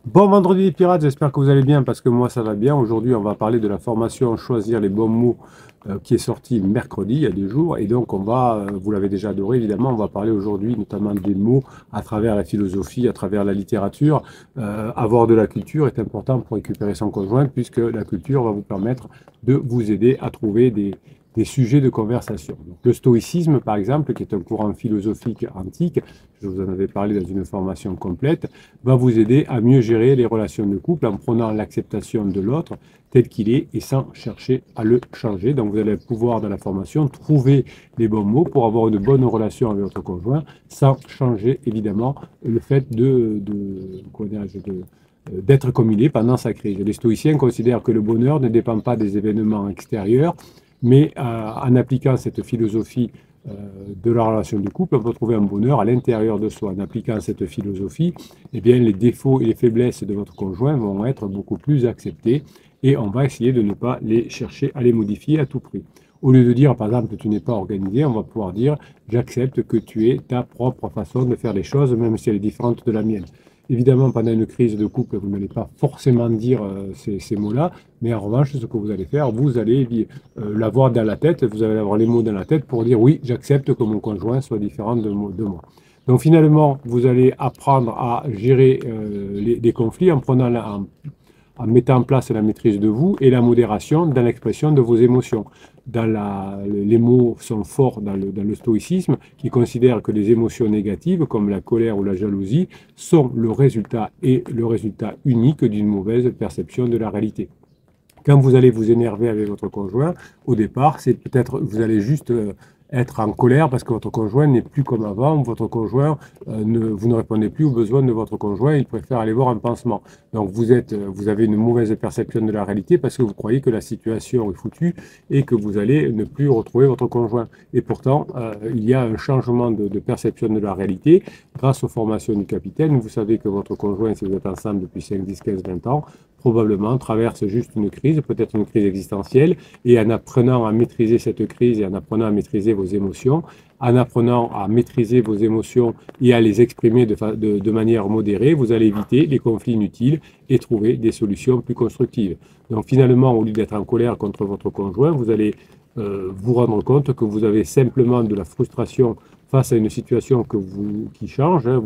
Bon vendredi les pirates, j'espère que vous allez bien parce que moi ça va bien. Aujourd'hui on va parler de la formation Choisir les bons mots qui est sortie mercredi, il y a 2 jours. Et donc on va, vous l'avez déjà adoré évidemment, on va parler aujourd'hui notamment des mots à travers la philosophie, à travers la littérature. Avoir de la culture est important pour récupérer son conjoint puisque la culture va vous permettre de vous aider à trouver des sujets de conversation. Donc, le stoïcisme, par exemple, qui est un courant philosophique antique, je vous en avais parlé dans une formation complète, va vous aider à mieux gérer les relations de couple en prenant l'acceptation de l'autre tel qu'il est et sans chercher à le changer. Donc vous allez pouvoir dans la formation trouver les bons mots pour avoir une bonne relation avec votre conjoint sans changer évidemment le fait d'être comme il est pendant sa crise. Les stoïciens considèrent que le bonheur ne dépend pas des événements extérieurs, mais en appliquant cette philosophie euh, de la relation du couple, on peut trouver un bonheur à l'intérieur de soi. En appliquant cette philosophie, eh bien, les défauts et les faiblesses de votre conjoint vont être beaucoup plus acceptés et on va essayer de ne pas les chercher à les modifier à tout prix. Au lieu de dire, par exemple, que tu n'es pas organisé, on va pouvoir dire, j'accepte que tu aies ta propre façon de faire les choses, même si elle est différente de la mienne. Évidemment, pendant une crise de couple, vous n'allez pas forcément dire ces mots-là, mais en revanche, ce que vous allez faire, vous allez l'avoir dans la tête, vous allez avoir les mots dans la tête pour dire oui, j'accepte que mon conjoint soit différent de moi. Donc finalement, vous allez apprendre à gérer les conflits en mettant en place la maîtrise de vous et la modération dans l'expression de vos émotions. Les mots sont forts dans le stoïcisme qui considère que les émotions négatives, comme la colère ou la jalousie, sont le résultat unique d'une mauvaise perception de la réalité. Quand vous allez vous énerver avec votre conjoint, au départ, c'est peut-être, vous allez juste être en colère parce que votre conjoint n'est plus comme avant, votre conjoint, vous ne répondez plus aux besoins de votre conjoint, il préfère aller voir un pansement. Donc vous avez une mauvaise perception de la réalité parce que vous croyez que la situation est foutue et que vous allez ne plus retrouver votre conjoint. Et pourtant, il y a un changement de perception de la réalité grâce aux formations du capitaine. Vous savez que votre conjoint, si vous êtes ensemble depuis 5, 10, 15, 20 ans, probablement traverse juste une crise, peut-être une crise existentielle, et en apprenant à maîtriser cette crise et en apprenant à maîtriser vos émotions, en apprenant à maîtriser vos émotions et à les exprimer de manière modérée, vous allez éviter les conflits inutiles et trouver des solutions plus constructives. Donc finalement, au lieu d'être en colère contre votre conjoint, vous allez vous rendre compte que vous avez simplement de la frustration face à une situation qui change. Hein,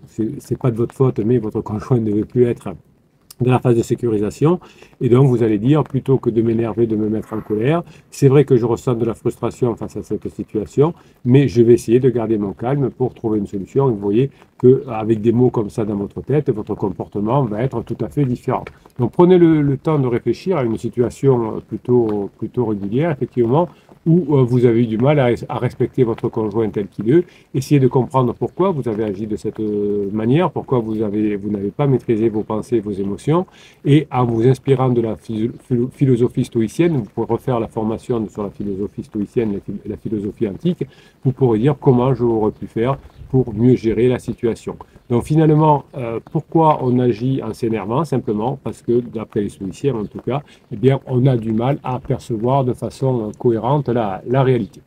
c'est pas de votre faute, mais votre conjoint ne veut plus être de la phase de sécurisation. Et donc, vous allez dire, plutôt que de m'énerver, de me mettre en colère, c'est vrai que je ressens de la frustration face à cette situation, mais je vais essayer de garder mon calme pour trouver une solution. Et vous voyez qu'avec des mots comme ça dans votre tête, votre comportement va être tout à fait différent. Donc, prenez le temps de réfléchir à une situation plutôt régulière, effectivement, où vous avez eu du mal à respecter votre conjoint tel qu'il est. Essayez de comprendre pourquoi vous avez agi de cette manière, pourquoi vous n'avez pas maîtrisé vos pensées et vos émotions. Et en vous inspirant de la philosophie stoïcienne, vous pourrez refaire la formation sur la philosophie stoïcienne, la philosophie antique, vous pourrez dire comment j'aurais pu faire pour mieux gérer la situation. Donc finalement, pourquoi on agit en s'énervant? Simplement parce que, d'après les stoïciens en tout cas, eh bien, on a du mal à percevoir de façon cohérente la réalité.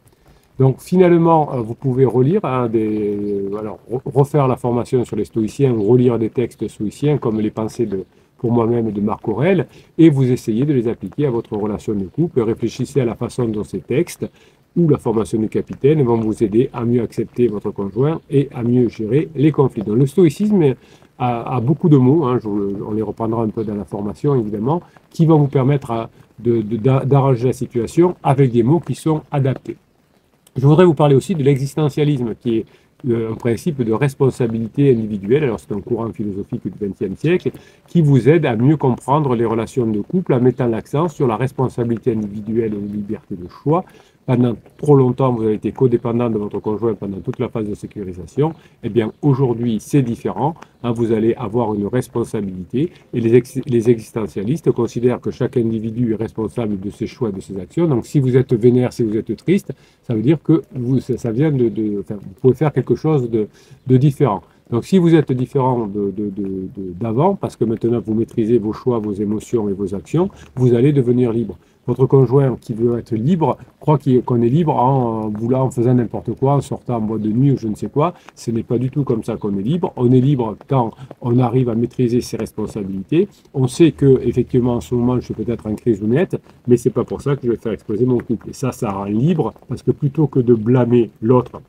Donc finalement, vous pouvez relire, alors refaire la formation sur les stoïciens, relire des textes stoïciens comme les pensées pour moi-même de Marc Aurèle, et vous essayez de les appliquer à votre relation de couple. Réfléchissez à la façon dont ces textes ou la formation du capitaine vont vous aider à mieux accepter votre conjoint et à mieux gérer les conflits. Donc le stoïcisme a beaucoup de mots, hein, on les reprendra un peu dans la formation évidemment, qui vont vous permettre d'arranger la situation avec des mots qui sont adaptés. Je voudrais vous parler aussi de l'existentialisme, qui est un principe de responsabilité individuelle. Alors, c'est un courant philosophique du XXe siècle qui vous aide à mieux comprendre les relations de couple en mettant l'accent sur la responsabilité individuelle et la liberté de choix. Pendant trop longtemps, vous avez été codépendant de votre conjoint pendant toute la phase de sécurisation. Eh bien, aujourd'hui, c'est différent. Hein, vous allez avoir une responsabilité et les existentialistes considèrent que chaque individu est responsable de ses choix et de ses actions. Donc, si vous êtes vénère, si vous êtes triste, ça veut dire que ça vient enfin, vous pouvez faire quelque chose de différent. Donc, si vous êtes différent d'avant, parce que maintenant vous maîtrisez vos choix, vos émotions et vos actions, vous allez devenir libre. Votre conjoint qui veut être libre croit qu'on est libre en voulant, en faisant n'importe quoi, en sortant en boîte de nuit ou je ne sais quoi. Ce n'est pas du tout comme ça qu'on est libre. On est libre quand on arrive à maîtriser ses responsabilités. On sait que effectivement en ce moment je suis peut-être en crise ou nette, mais c'est pas pour ça que je vais faire exploser mon couple. Et ça rend libre parce que plutôt que de blâmer l'autre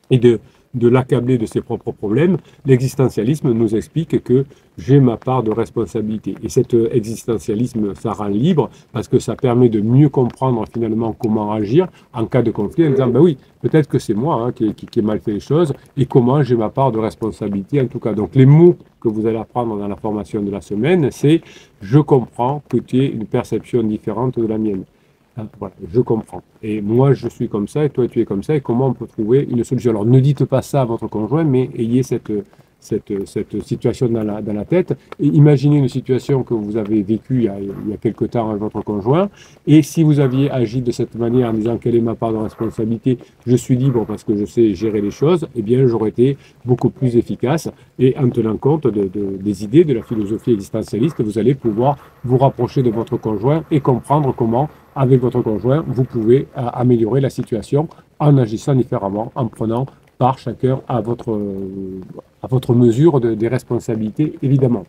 et de l'accabler de ses propres problèmes, l'existentialisme nous explique que j'ai ma part de responsabilité. Et cet existentialisme, ça rend libre parce que ça permet de mieux comprendre finalement comment agir en cas de conflit en disant, ben oui, peut-être que c'est moi qui ai mal fait les choses et comment j'ai ma part de responsabilité en tout cas. Donc les mots que vous allez apprendre dans la formation de la semaine, c'est « je comprends que tu aies une perception différente de la mienne ». Voilà, je comprends. Et moi, je suis comme ça, et toi, tu es comme ça, et comment on peut trouver une solution? Alors, ne dites pas ça à votre conjoint, mais ayez cette situation dans la tête, et imaginez une situation que vous avez vécue il y a quelque temps avec votre conjoint, et si vous aviez agi de cette manière en disant quelle est ma part de responsabilité, je suis libre parce que je sais gérer les choses, eh bien, j'aurais été beaucoup plus efficace, et en tenant compte des idées de la philosophie existentialiste, vous allez pouvoir vous rapprocher de votre conjoint et comprendre comment avec votre conjoint, vous pouvez améliorer la situation en agissant différemment, en prenant part chacun à votre mesure des responsabilités, évidemment.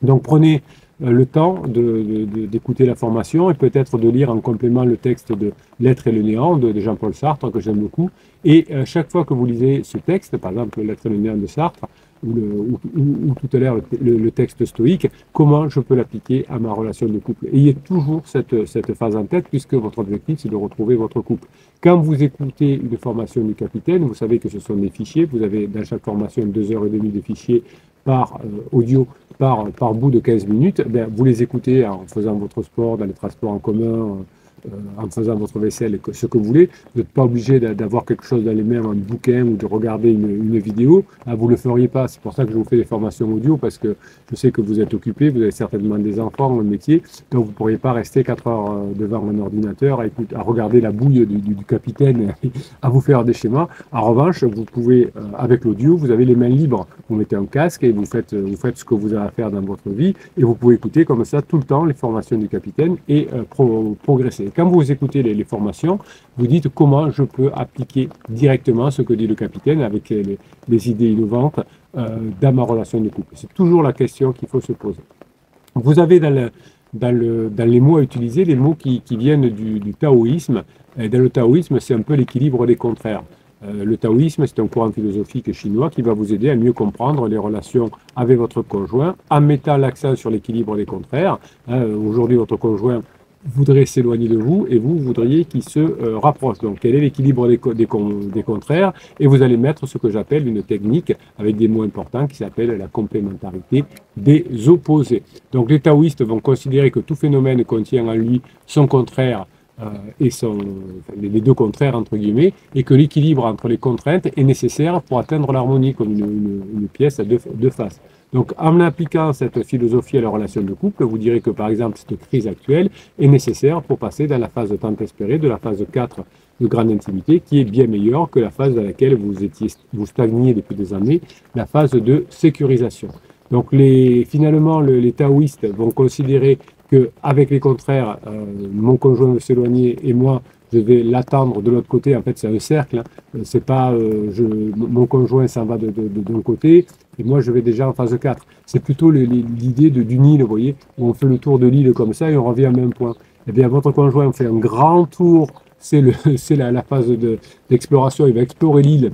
Donc prenez le temps d'écouter la formation et peut-être de lire en complément le texte de L'être et le néant de Jean-Paul Sartre, que j'aime beaucoup. Et chaque fois que vous lisez ce texte, par exemple L'être et le néant de Sartre, ou tout à l'heure le texte stoïque, comment je peux l'appliquer à ma relation de couple. Ayez toujours cette phase en tête, puisque votre objectif, c'est de retrouver votre couple. Quand vous écoutez une formation du capitaine, vous savez que ce sont des fichiers, vous avez dans chaque formation 2h30 de fichiers par audio, par bout de 15 minutes, vous les écoutez en faisant votre sport, dans les transports en commun, en faisant votre vaisselle, ce que vous voulez. Vous n'êtes pas obligé d'avoir quelque chose dans les mains, un bouquin ou de regarder une vidéo. Vous ne le feriez pas. C'est pour ça que je vous fais des formations audio, parce que je sais que vous êtes occupé, vous avez certainement des enfants, un métier, donc vous ne pourriez pas rester 4 heures devant un ordinateur à regarder la bouille du capitaine, à vous faire des schémas. En revanche, vous pouvez, avec l'audio, vous avez les mains libres. Vous mettez un casque et vous faites ce que vous avez à faire dans votre vie, et vous pouvez écouter comme ça tout le temps les formations du capitaine et progresser. Quand vous écoutez les formations, vous dites comment je peux appliquer directement ce que dit le capitaine avec les idées innovantes dans ma relation de couple. C'est toujours la question qu'il faut se poser. Vous avez dans les mots à utiliser, les mots qui viennent du taoïsme. Et dans le taoïsme, c'est un peu l'équilibre des contraires. Le taoïsme, c'est un courant philosophique chinois qui va vous aider à mieux comprendre les relations avec votre conjoint en mettant l'accent sur l'équilibre des contraires. Aujourd'hui, votre conjoint voudrait s'éloigner de vous et vous voudriez qu'il se rapproche. Donc, quel est l'équilibre des contraires? Et vous allez mettre ce que j'appelle une technique avec des mots importants qui s'appelle la complémentarité des opposés. Donc, les taoïstes vont considérer que tout phénomène contient en lui son contraire et les deux contraires entre guillemets, et que l'équilibre entre les contraintes est nécessaire pour atteindre l'harmonie comme une pièce à deux faces. Donc, en appliquant cette philosophie à la relation de couple, vous direz que, par exemple, cette crise actuelle est nécessaire pour passer dans la phase tant espérée de la phase 4 de grande intimité, qui est bien meilleure que la phase dans laquelle vous stagniez depuis des années, la phase de sécurisation. Donc, finalement, les taoïstes vont considérer qu'avec les contraires, mon conjoint veut s'éloigner et moi, je vais l'attendre de l'autre côté. En fait, c'est un cercle. C'est pas mon conjoint s'en va d'un côté et moi, je vais déjà en phase 4. C'est plutôt l'idée d'une île, vous voyez, où on fait le tour de l'île comme ça et on revient au même point. Eh bien, votre conjoint fait un grand tour. C'est la phase d'exploration. Il va explorer l'île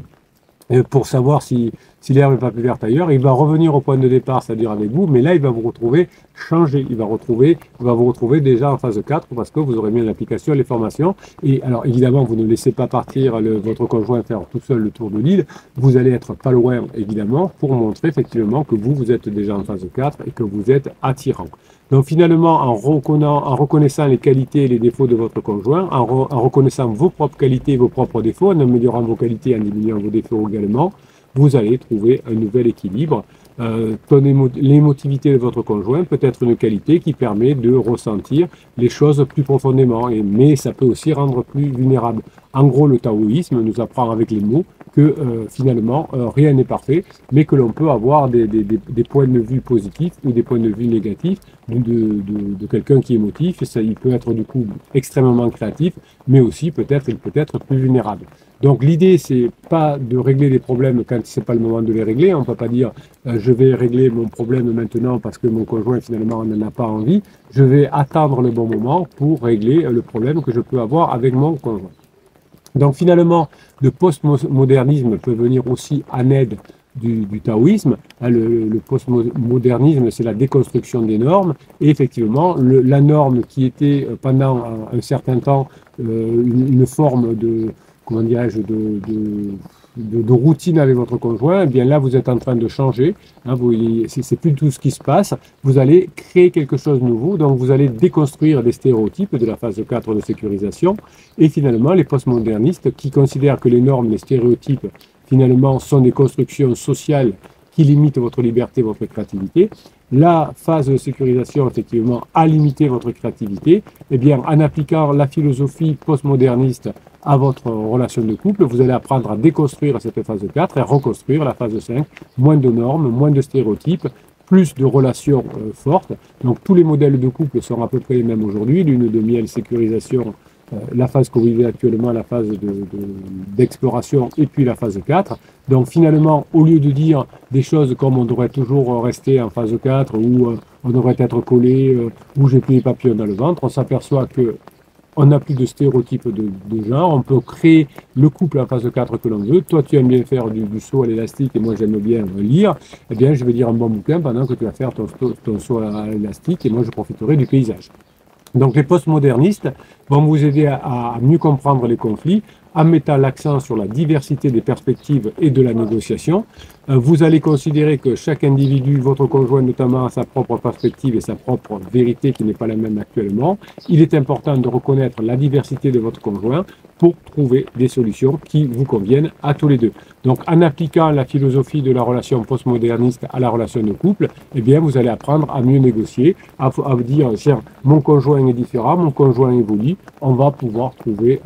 pour savoir si l'herbe n'est pas plus verte ailleurs. Il va revenir au point de départ, c'est-à-dire avec vous, mais là, il va vous retrouver changé. Il va vous retrouver déjà en phase 4 parce que vous aurez mis en application les formations. Et alors, évidemment, vous ne laissez pas partir votre conjoint faire tout seul le tour de l'île. Vous allez être pas loin, évidemment, pour montrer effectivement que vous êtes déjà en phase 4 et que vous êtes attirant. Donc finalement, en reconnaissant les qualités et les défauts de votre conjoint, en reconnaissant vos propres qualités et vos propres défauts, en améliorant vos qualités et en diminuant vos défauts également, vous allez trouver un nouvel équilibre. L'émotivité de votre conjoint peut être une qualité qui permet de ressentir les choses plus profondément, mais ça peut aussi rendre plus vulnérable. En gros, le taoïsme nous apprend avec les mots que finalement rien n'est parfait, mais que l'on peut avoir des points de vue positifs ou des points de vue négatifs de quelqu'un qui est émotif. Et ça, il peut être du coup extrêmement créatif, mais aussi il peut être plus vulnérable. Donc l'idée, c'est pas de régler les problèmes quand c'est pas le moment de les régler. On peut pas dire je vais régler mon problème maintenant parce que mon conjoint finalement n'en a pas envie. Je vais attendre le bon moment pour régler le problème que je peux avoir avec mon conjoint. Donc finalement, le postmodernisme peut venir aussi en aide du taoïsme. Le postmodernisme, c'est la déconstruction des normes. Et effectivement, la norme qui était pendant un certain temps une forme de, comment dirais-je, de routine avec votre conjoint, eh bien là, vous êtes en train de changer. Hein, c'est plus tout ce qui se passe. Vous allez créer quelque chose de nouveau. Donc, vous allez déconstruire les stéréotypes de la phase 4 de sécurisation. Et finalement, les postmodernistes qui considèrent que les normes, les stéréotypes, finalement, sont des constructions sociales qui limitent votre liberté, votre créativité. La phase de sécurisation, effectivement, a limité votre créativité. Eh bien, en appliquant la philosophie postmoderniste à votre relation de couple, vous allez apprendre à déconstruire cette phase 4 et à reconstruire la phase 5. Moins de normes, moins de stéréotypes, plus de relations fortes. Donc, tous les modèles de couple sont à peu près les mêmes aujourd'hui. Lune de miel, sécurisation, la phase que vous vivez actuellement, la phase d'exploration et puis la phase 4. Donc finalement, au lieu de dire des choses comme on devrait toujours rester en phase 4 ou on devrait être collé ou j'ai plus les papillons dans le ventre, on s'aperçoit que on n'a plus de stéréotypes de genre, on peut créer le couple en phase 4 que l'on veut. Toi, tu aimes bien faire du saut à l'élastique et moi, j'aime bien lire. Eh bien, je vais lire un bon bouquin pendant que tu vas faire ton saut à l'élastique et moi, je profiterai du paysage. Donc les postmodernistes vont vous aider à mieux comprendre les conflits en mettant l'accent sur la diversité des perspectives et de la négociation. Vous allez considérer que chaque individu, votre conjoint notamment, a sa propre perspective et sa propre vérité qui n'est pas la même actuellement. Il est important de reconnaître la diversité de votre conjoint pour trouver des solutions qui vous conviennent à tous les deux. Donc en appliquant la philosophie de la relation postmoderniste à la relation de couple, eh bien vous allez apprendre à mieux négocier, à vous dire, tiens, mon conjoint est différent, mon conjoint évolue, on va pouvoir trouver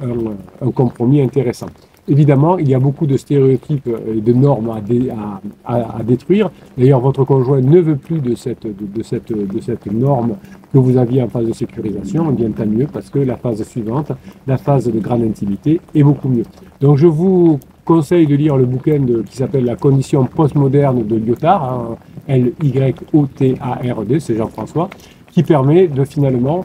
un compromis intéressant. Évidemment, il y a beaucoup de stéréotypes et de normes à détruire. D'ailleurs, votre conjoint ne veut plus de cette norme que vous aviez en phase de sécurisation. Eh bien, tant mieux, parce que la phase suivante, la phase de grande intimité, est beaucoup mieux. Donc, je vous conseille de lire le bouquin qui s'appelle La condition postmoderne de Lyotard, hein, Lyotard, c'est Jean-François, qui permet de finalement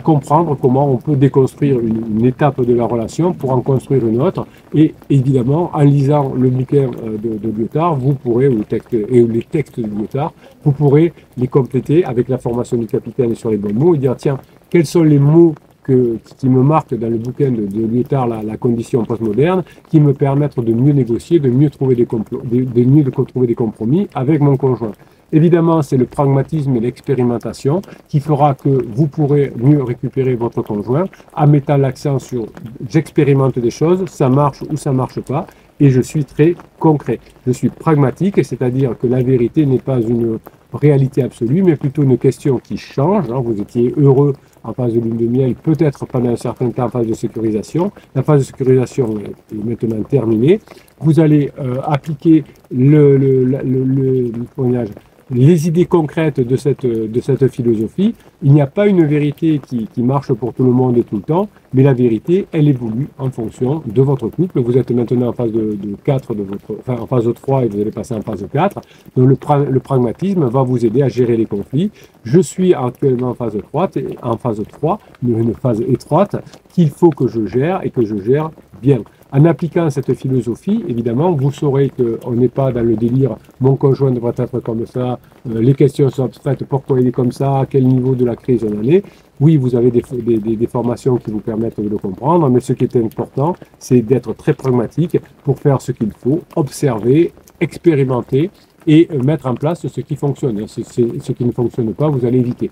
comprendre comment on peut déconstruire une étape de la relation pour en construire une autre. Et évidemment, en lisant le bouquin de Lyotard, vous pourrez, les textes de Lyotard, vous pourrez les compléter avec la formation du capitaine sur les bons mots et dire, tiens, quels sont les mots qui me marquent dans le bouquin de Lyotard, la condition postmoderne, qui me permettent de mieux négocier, de mieux trouver trouver des compromis avec mon conjoint. Évidemment, c'est le pragmatisme et l'expérimentation qui fera que vous pourrez mieux récupérer votre conjoint en mettant l'accent sur j'expérimente des choses, ça marche ou ça marche pas, et je suis très concret. Je suis pragmatique, c'est-à-dire que la vérité n'est pas une réalité absolue, mais plutôt une question qui change. Vous étiez heureux en phase de lune de miel, peut-être pendant un certain temps en phase de sécurisation. La phase de sécurisation est maintenant terminée. Vous allez appliquer les idées concrètes de cette philosophie. Il n'y a pas une vérité qui marche pour tout le monde et tout le temps, mais la vérité, elle évolue en fonction de votre couple. Vous êtes maintenant en phase de 4 en phase de 3 et vous allez passer en phase de 4. Donc le pragmatisme va vous aider à gérer les conflits. Je suis actuellement en phase 3, une phase étroite qu'il faut que je gère et que je gère bien. En appliquant cette philosophie, évidemment, vous saurez qu'on n'est pas dans le délire « mon conjoint devrait être comme ça », les questions sont abstraites, pourquoi il est comme ça, à quel niveau de la crise on en est. Oui, vous avez des formations qui vous permettent de le comprendre, mais ce qui est important, c'est d'être très pragmatique pour faire ce qu'il faut, observer, expérimenter et mettre en place ce qui fonctionne. Ce qui ne fonctionne pas, vous allez éviter.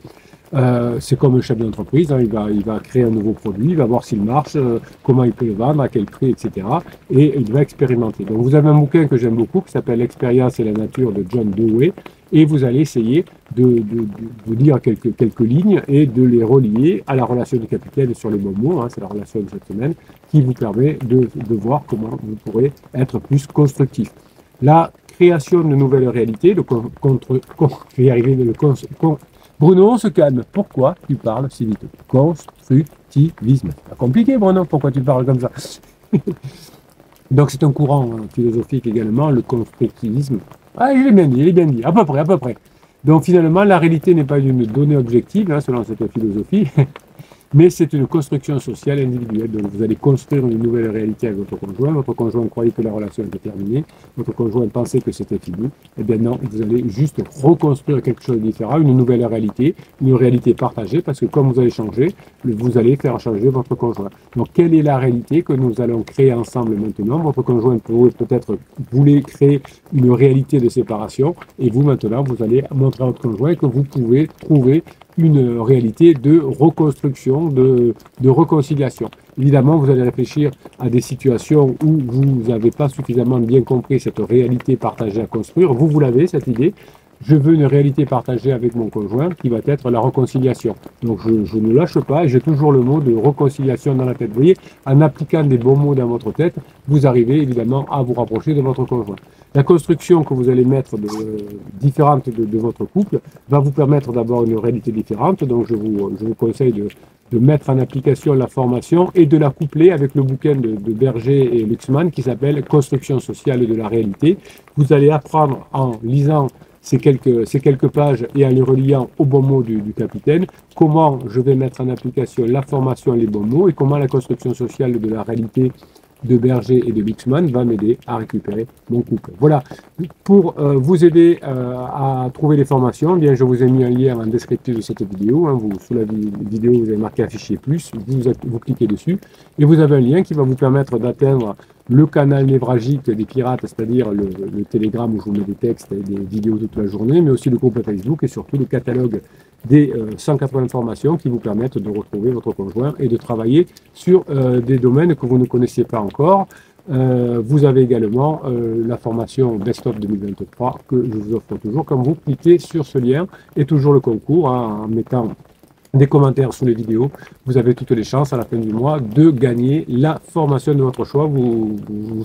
C'est comme un chef d'entreprise, hein, il va créer un nouveau produit, il va voir s'il marche, comment il peut le vendre, à quel prix, etc. Et il va expérimenter. Donc vous avez un bouquin que j'aime beaucoup qui s'appelle L'expérience et la nature de John Dewey, et vous allez essayer de lire quelques lignes et de les relier à la relation du capitaine sur les bons mots, hein, c'est la relation de cette semaine, qui vous permet de voir comment vous pourrez être plus constructif. La création de nouvelles réalités, je vais y arriver, Bruno, on se calme. Pourquoi tu parles si vite? Constructivisme. C'est pas compliqué, Bruno, pourquoi tu parles comme ça? Donc c'est un courant philosophique également, le constructivisme. Ah, il est bien dit, à peu près, à peu près. Donc finalement, la réalité n'est pas une donnée objective, hein, selon cette philosophie, mais c'est une construction sociale individuelle. Donc vous allez construire une nouvelle réalité avec votre conjoint croyait que la relation était terminée, votre conjoint pensait que c'était fini, et bien non, vous allez juste reconstruire quelque chose de différent, une nouvelle réalité, une réalité partagée, parce que comme vous allez changer, vous allez faire changer votre conjoint. Donc quelle est la réalité que nous allons créer ensemble maintenant? Votre conjoint peut-être voulait créer une réalité de séparation, et vous maintenant, vous allez montrer à votre conjoint que vous pouvez trouver une réalité de reconstruction, de réconciliation. Évidemment, vous allez réfléchir à des situations où vous n'avez pas suffisamment bien compris cette réalité partagée à construire. Vous l'avez, cette idée. Je veux une réalité partagée avec mon conjoint qui va être la réconciliation. Donc je ne lâche pas et j'ai toujours le mot de réconciliation dans la tête. Vous voyez, en appliquant des bons mots dans votre tête, vous arrivez évidemment à vous rapprocher de votre conjoint. La construction que vous allez mettre différente de votre couple va vous permettre d'avoir une réalité différente. Donc je vous conseille de mettre en application la formation et de la coupler avec le bouquin de Berger et Luxman qui s'appelle Construction sociale de la réalité. Vous allez apprendre en lisant ces quelques pages et en les reliant aux bons mots du capitaine, comment je vais mettre en application la formation et les bons mots et comment la construction sociale de la réalité de Berger et de Luxman va m'aider à récupérer mon couple. Voilà, pour vous aider à trouver les formations, eh bien, je vous ai mis un lien en descriptif de cette vidéo. Hein, sous la vidéo, vous avez marqué afficher plus, vous cliquez dessus et vous avez un lien qui va vous permettre d'atteindre le canal névralgique des pirates, c'est-à-dire le Telegram où je vous mets des textes et des vidéos toute la journée, mais aussi le groupe Facebook et surtout le catalogue des 180 formations qui vous permettent de retrouver votre conjoint et de travailler sur des domaines que vous ne connaissiez pas encore. Vous avez également la formation Best of 2023 que je vous offre toujours quand vous cliquez sur ce lien et toujours le concours hein, en mettant des commentaires sous les vidéos. Vous avez toutes les chances à la fin du mois de gagner la formation de votre choix. Vous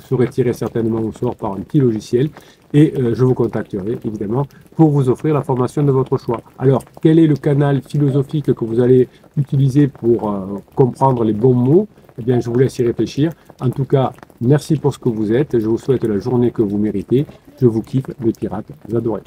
serez tiré certainement au sort par un petit logiciel et je vous contacterai évidemment pour vous offrir la formation de votre choix. Alors, quel est le canal philosophique que vous allez utiliser pour comprendre les bons mots? Eh bien, je vous laisse y réfléchir. En tout cas, merci pour ce que vous êtes. Je vous souhaite la journée que vous méritez. Je vous kiffe, les pirates, vous adorez.